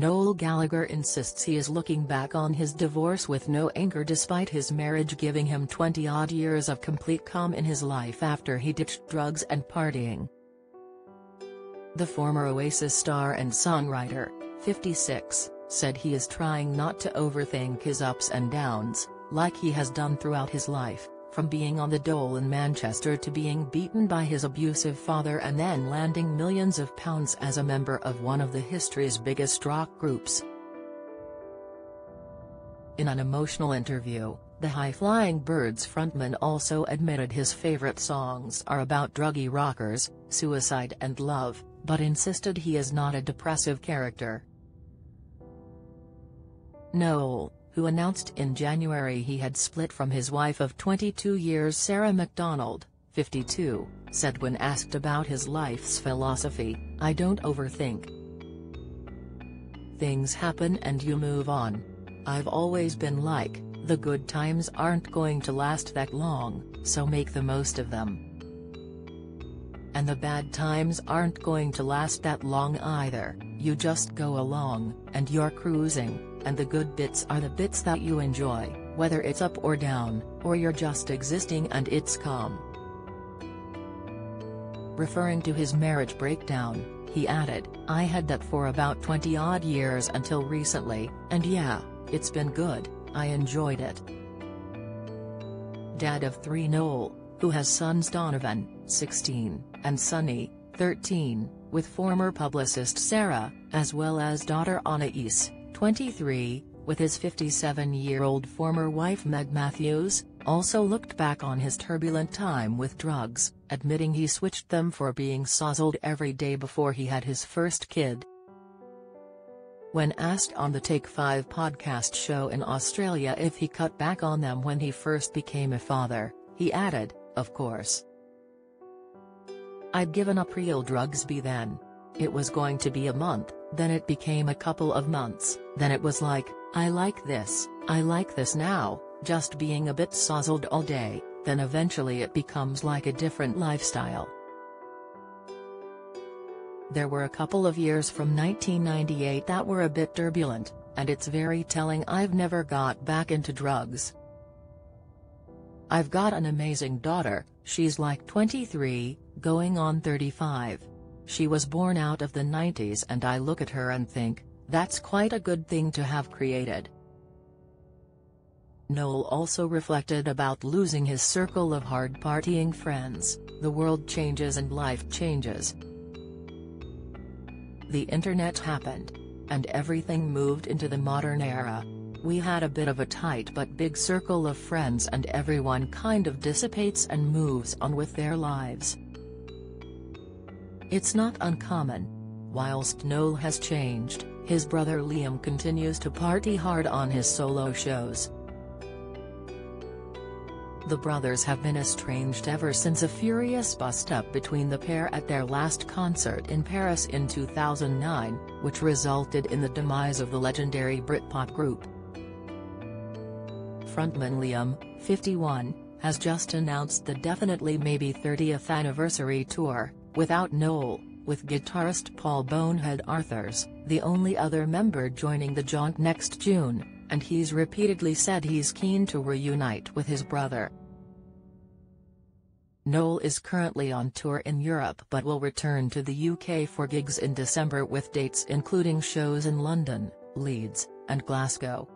Noel Gallagher insists he is looking back on his divorce with no anger despite his marriage giving him 20-odd years of complete calm in his life after he ditched drugs and partying. The former Oasis star and songwriter, 56, said he is trying not to overthink his ups and downs, like he has done throughout his life, from being on the dole in Manchester to being beaten by his abusive father and then landing millions of pounds as a member of one of the history's biggest rock groups. In an emotional interview, the High Flying Birds frontman also admitted his favorite songs are about druggy rockers, suicide and love, but insisted he is not a depressive character. Noel, who announced in January he had split from his wife of 22 years Sarah McDonald, 52, said when asked about his life's philosophy, "I don't overthink. Things happen and you move on. I've always been like, the good times aren't going to last that long, so make the most of them. And the bad times aren't going to last that long either, you just go along, and you're cruising. And the good bits are the bits that you enjoy, whether it's up or down, or you're just existing and it's calm." Referring to his marriage breakdown, he added, "I had that for about 20-odd years until recently, and yeah, it's been good, I enjoyed it." Dad of 3 Noel, who has sons Donovan, 16, and Sonny, 13, with former publicist Sarah, as well as daughter Anais, 23, with his 57-year-old former wife Meg Matthews, also looked back on his turbulent time with drugs, admitting he switched them for being sozzled every day before he had his first kid. When asked on the Take 5 podcast show in Australia if he cut back on them when he first became a father, he added, "Of course. I'd given up real drugs by then. It was going to be a month, then it became a couple of months, then it was like, I like this now, just being a bit sozzled all day, then eventually it becomes like a different lifestyle." There were a couple of years from 1998 that were a bit turbulent, and it's very telling I've never got back into drugs. I've got an amazing daughter, she's like 23, going on 35. She was born out of the 90s and I look at her and think, that's quite a good thing to have created. Noel also reflected about losing his circle of hard-partying friends. The world changes and life changes. The internet happened. And everything moved into the modern era. We had a bit of a tight but big circle of friends and everyone kind of dissipates and moves on with their lives. It's not uncommon. Whilst Noel has changed, his brother Liam continues to party hard on his solo shows. The brothers have been estranged ever since a furious bust-up between the pair at their last concert in Paris in 2009, which resulted in the demise of the legendary Britpop group. Frontman Liam, 51, has just announced the definitely maybe 30th anniversary tour, without Noel, with guitarist Paul "Bonehead" Arthurs, the only other member joining the jaunt next June, and he's repeatedly said he's keen to reunite with his brother. Noel is currently on tour in Europe but will return to the UK for gigs in December with dates including shows in London, Leeds, and Glasgow.